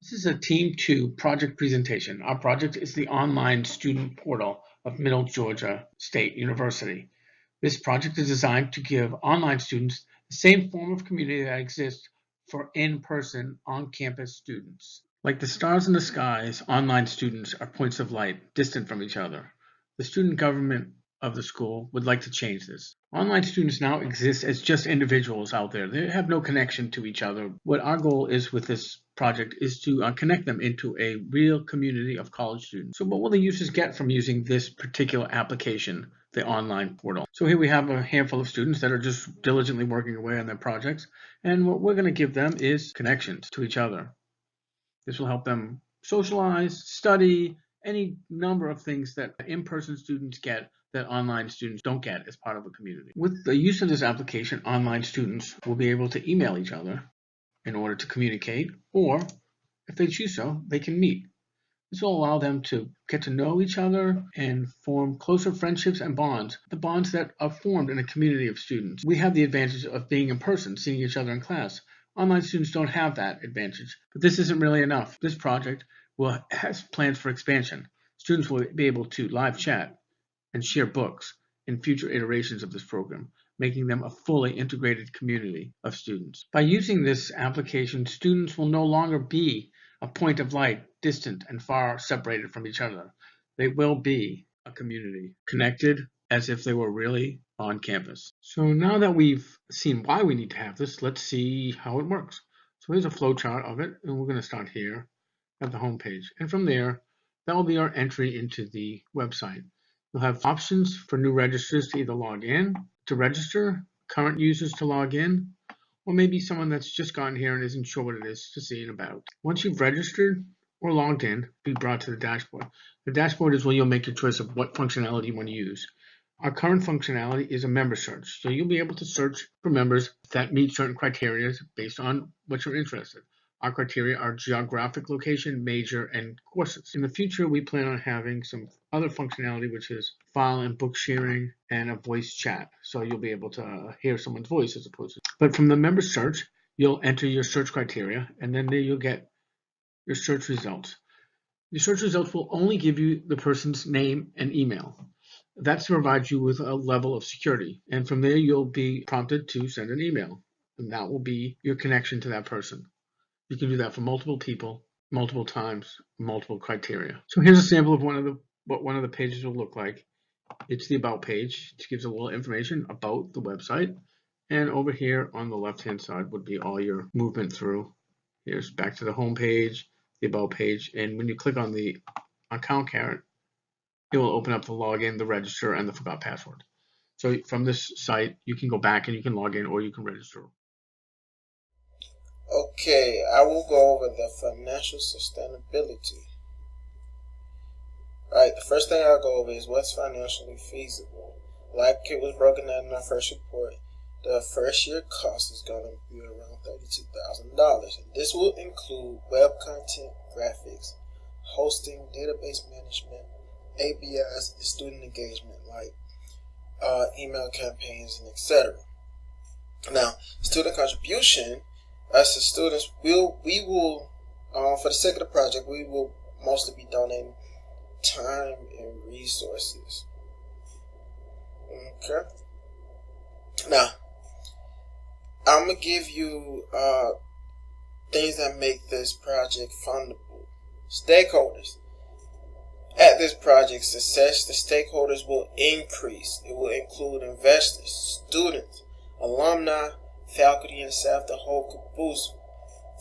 This is a Team 2 project presentation. Our project is the online student portal of Middle Georgia State University. This project is designed to give online students the same form of community that exists for in-person, on-campus students. Like the stars in the skies, online students are points of light, distant from each other. The student government of the school would like to change this. Online students now exist as just individuals out there. They have no connection to each other. What our goal is with this project is to connect them into a real community of college students. So what will the users get from using this particular application, the online portal? So here we have a handful of students that are just diligently working away on their projects. And what we're going to give them is connections to each other. This will help them socialize, study, any number of things that in-person students get that online students don't get as part of a community. With the use of this application, online students will be able to email each other in order to communicate, or if they choose so, they can meet. This will allow them to get to know each other and form closer friendships and bonds, the bonds that are formed in a community of students. We have the advantage of being in person, seeing each other in class. Online students don't have that advantage, but this isn't really enough. This project has plans for expansion. Students will be able to live chat and share books in future iterations of this program, making them a fully integrated community of students. By using this application, students will no longer be a point of light, distant and far separated from each other. They will be a community, connected as if they were really on campus. So now that we've seen why we need to have this, let's see how it works. So here's a flow chart of it, and we're going to start here at the home page. And from there, that will be our entry into the website. You'll have options for new registrants to either log in to register, current users to log in, or maybe someone that's just gotten here and isn't sure what it is to see and about. Once you've registered or logged in, be brought to the dashboard. The dashboard is where you'll make your choice of what functionality you want to use. Our current functionality is a member search, so you'll be able to search for members that meet certain criteria based on what you're interested in. Our criteria are geographic location, major, and courses. In the future, we plan on having some other functionality, which is file and book sharing and a voice chat. So you'll be able to hear someone's voice as opposed to. But from the member search, you'll enter your search criteria, and then there you'll get your search results. Your search results will only give you the person's name and email. That's to provide you with a level of security. And from there, you'll be prompted to send an email, and that will be your connection to that person. You can do that for multiple people, multiple times, multiple criteria. So here's a sample of what one of the pages will look like. It's the About page, which gives a little information about the website. And over here on the left-hand side would be all your movement through. Here's back to the home page, the About page, and when you click on the account caret, it will open up the login, the register, and the forgot password. So from this site, you can go back and you can log in or you can register. Okay, I will go over the financial sustainability. Alright, the first thing I'll go over is what's financially feasible. Like it was broken down in our first report, the first year cost is going to be around $32,000. And this will include web content, graphics, hosting, database management, ABIs, and student engagement like email campaigns and etc. Now, student contribution, as the students, we will for the sake of the project, we will mostly be donating time and resources. Okay. Now, I'm gonna give you things that make this project fundable. Stakeholders. At this project's success, the stakeholders will increase. It will include investors, students, alumni, faculty, and staff, the whole caboose.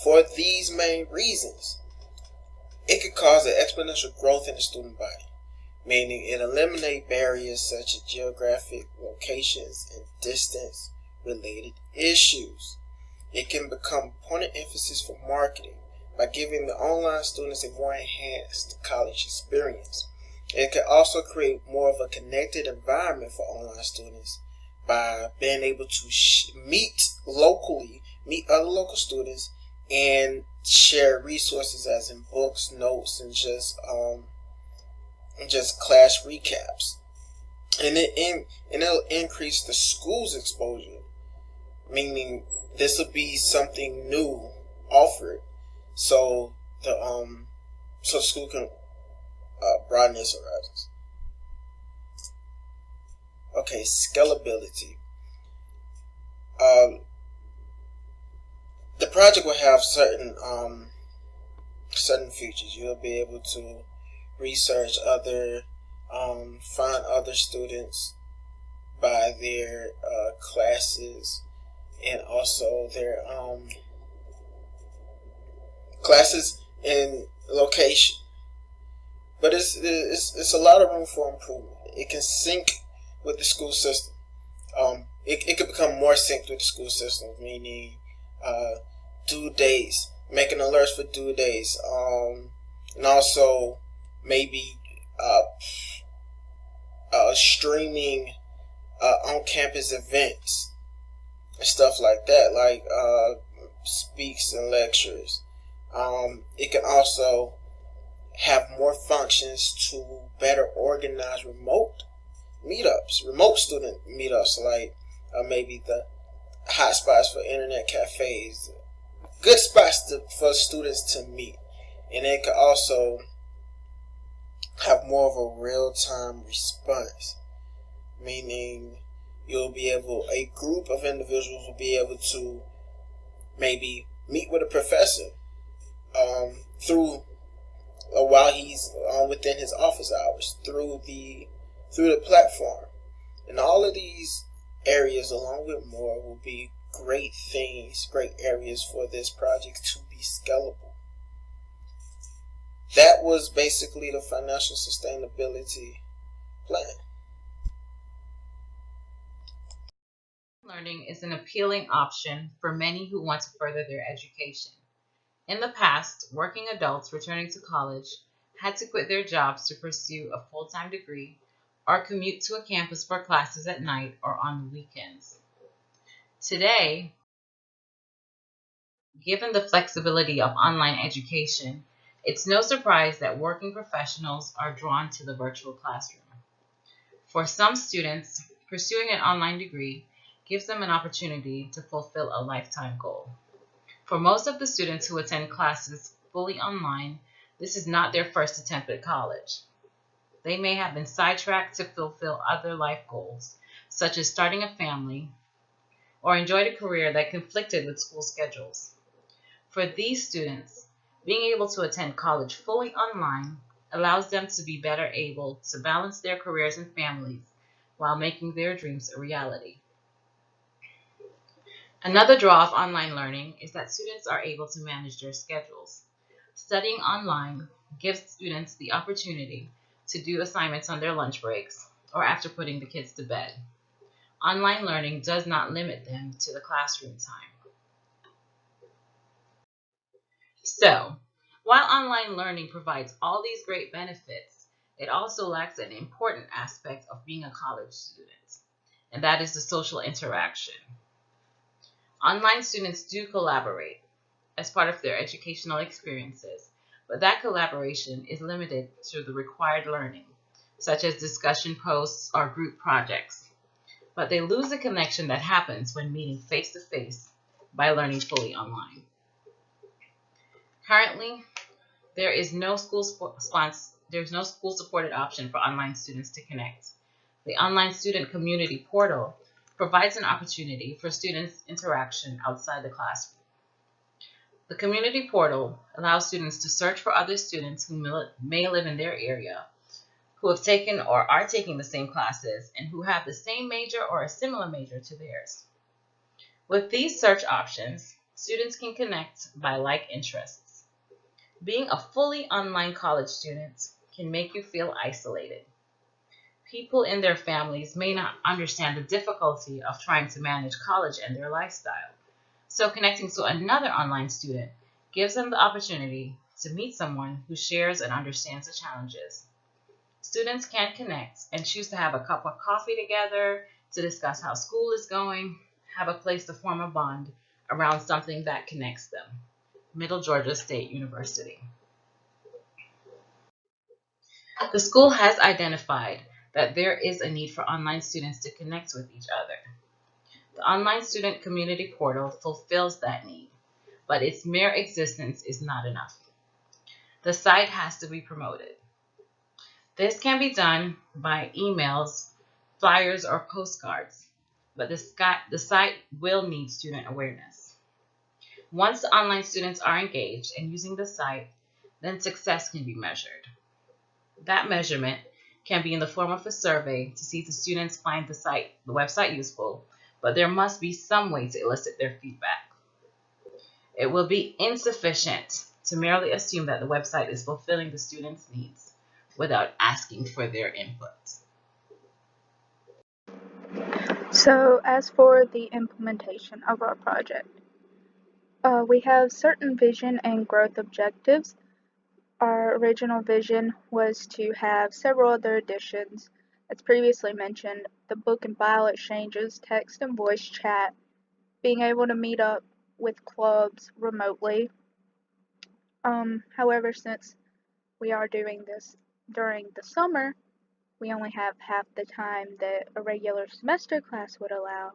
For these main reasons, it could cause an exponential growth in the student body, meaning it eliminates barriers such as geographic locations and distance-related issues. It can become a point of emphasis for marketing by giving the online students a more enhanced college experience. It can also create more of a connected environment for online students by being able to meet other local students and share resources as in books, notes, and just class recaps. And it'll increase the school's exposure, meaning this will be something new offered. So so the school can broaden its horizons. Okay, scalability. The project will have certain features. You'll be able to research find other students by their classes and also their classes and location. But it's a lot of room for improvement. It can sync with the school system. It could become more synced with the school system, meaning due days, making alerts for due days, and also maybe streaming on-campus events and stuff like that, like speaks and lectures. It can also have more functions to better organize remote student meetups, like maybe the hotspots for internet cafes, good spots for students to meet. And it could also have more of a real-time response, meaning a group of individuals will be able to maybe meet with a professor through while he's within his office hours through the platform. And all of these areas, along with more, will be great areas for this project to be scalable. That was basically the financial sustainability plan. Learning is an appealing option for many who want to further their education. In the past, working adults returning to college had to quit their jobs to pursue a full-time degree or commute to a campus for classes at night or on the weekends. Today, given the flexibility of online education, it's no surprise that working professionals are drawn to the virtual classroom. For some students, pursuing an online degree gives them an opportunity to fulfill a lifetime goal. For most of the students who attend classes fully online, this is not their first attempt at college. They may have been sidetracked to fulfill other life goals, such as starting a family, or enjoyed a career that conflicted with school schedules. For these students, being able to attend college fully online allows them to be better able to balance their careers and families while making their dreams a reality. Another draw of online learning is that students are able to manage their schedules. Studying online gives students the opportunity to do assignments on their lunch breaks or after putting the kids to bed. Online learning does not limit them to the classroom time. So, while online learning provides all these great benefits, it also lacks an important aspect of being a college student, and that is the social interaction. Online students do collaborate as part of their educational experiences, but that collaboration is limited to the required learning, such as discussion posts or group projects. But they lose the connection that happens when meeting face-to-face by learning fully online. Currently, there is no school-supported option for online students to connect. The Online Student Community Portal provides an opportunity for students' interaction outside the classroom. The community portal allows students to search for other students who may live in their area, who have taken or are taking the same classes, and who have the same major or a similar major to theirs. With these search options, students can connect by like interests. Being a fully online college student can make you feel isolated. People in their families may not understand the difficulty of trying to manage college and their lifestyle. So connecting to another online student gives them the opportunity to meet someone who shares and understands the challenges. Students can connect and choose to have a cup of coffee together, to discuss how school is going, have a place to form a bond around something that connects them. Middle Georgia State University. The school has identified that there is a need for online students to connect with each other. The Online Student Community Portal fulfills that need, but its mere existence is not enough. the site has to be promoted. This can be done by emails, flyers, or postcards, but the site will need student awareness. Once online students are engaged in using the site, then success can be measured. That measurement can be in the form of a survey to see if the students find the website useful, but there must be some way to elicit their feedback. It will be insufficient to merely assume that the website is fulfilling the students' needs without asking for their input. So, as for the implementation of our project, we have certain vision and growth objectives. Our original vision was to have several other additions. As previously mentioned, the book and file exchanges, text and voice chat, being able to meet up with clubs remotely. However, since we are doing this during the summer, we only have half the time that a regular semester class would allow.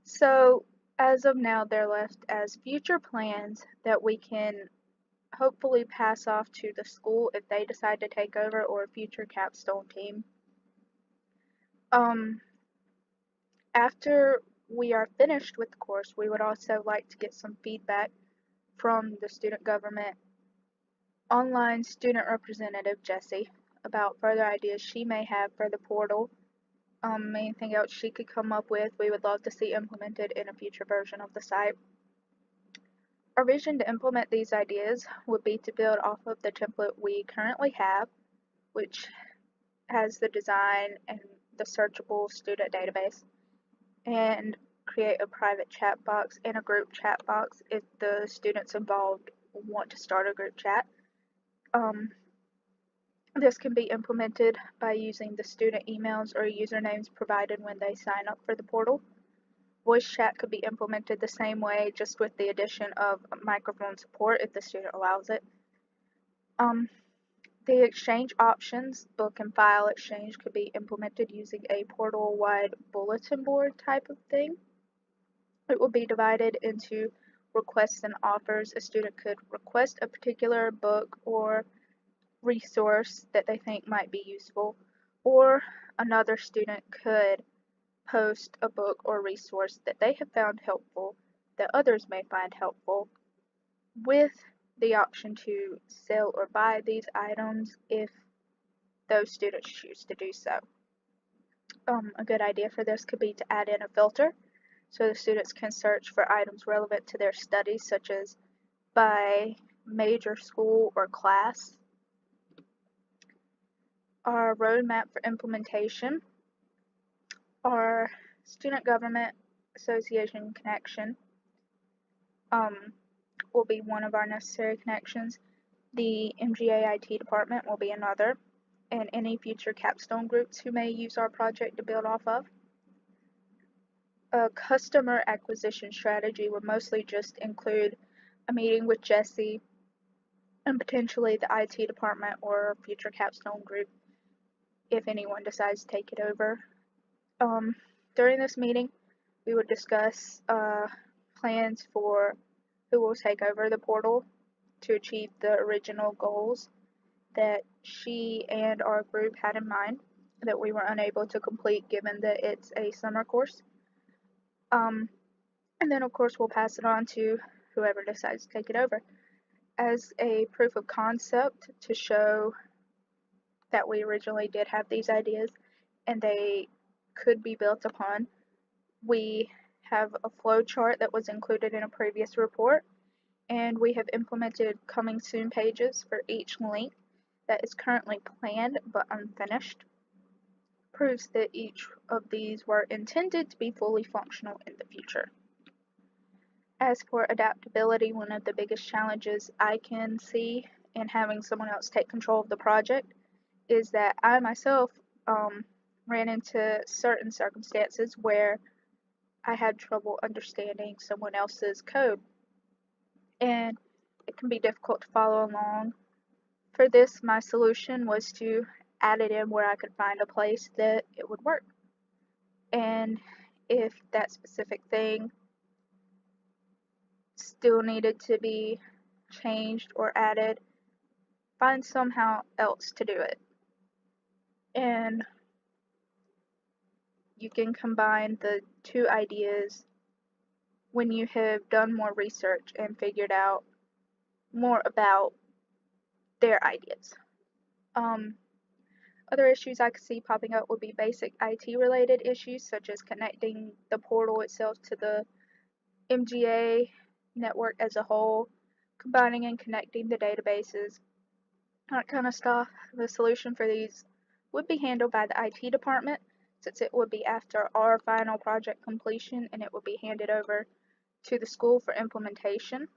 So, as of now, they're left as future plans that we can hopefully pass off to the school if they decide to take over, or a future capstone team. After we are finished with the course, we would also like to get some feedback from the student government online student representative, Jessie, about further ideas she may have for the portal. Anything else she could come up with, we would love to see implemented in a future version of the site. Our vision to implement these ideas would be to build off of the template we currently have, which has the design and the searchable student database, and create a private chat box and a group chat box if the students involved want to start a group chat. This can be implemented by using the student emails or usernames provided when they sign up for the portal. Voice chat could be implemented the same way, just with the addition of microphone support if the student allows it. The exchange options, book and file exchange, could be implemented using a portal-wide bulletin board type of thing. It will be divided into requests and offers. A student could request a particular book or resource that they think might be useful, or another student could post a book or resource that they have found helpful that others may find helpful, with the option to sell or buy these items if those students choose to do so. A good idea for this could be to add in a filter so the students can search for items relevant to their studies, such as by major, school, or class. Our roadmap for implementation, our student government association connection will be one of our necessary connections. The MGA IT department will be another, and any future capstone groups who may use our project to build off of. A customer acquisition strategy would mostly just include a meeting with Jessie and potentially the IT department or future capstone group if anyone decides to take it over. During this meeting, we would discuss plans for who will take over the portal to achieve the original goals that she and our group had in mind that we were unable to complete given that it's a summer course. And then, of course, we'll pass it on to whoever decides to take it over. As a proof of concept to show that we originally did have these ideas and they could be built upon, we have a flow chart that was included in a previous report, and we have implemented coming soon pages for each link that is currently planned but unfinished. Proves that each of these were intended to be fully functional in the future. As for adaptability, one of the biggest challenges I can see in having someone else take control of the project is that I myself ran into certain circumstances where I had trouble understanding someone else's code, and it can be difficult to follow along. For this, my solution was to add it in where I could find a place that it would work. And if that specific thing still needed to be changed or added, find somehow else to do it. And you can combine the two ideas when you have done more research and figured out more about their ideas. Other issues I could see popping up would be basic IT related issues, such as connecting the portal itself to the MGA network as a whole, combining and connecting the databases, that kind of stuff. The solution for these would be handled by the IT department, since it would be after our final project completion and it would be handed over to the school for implementation.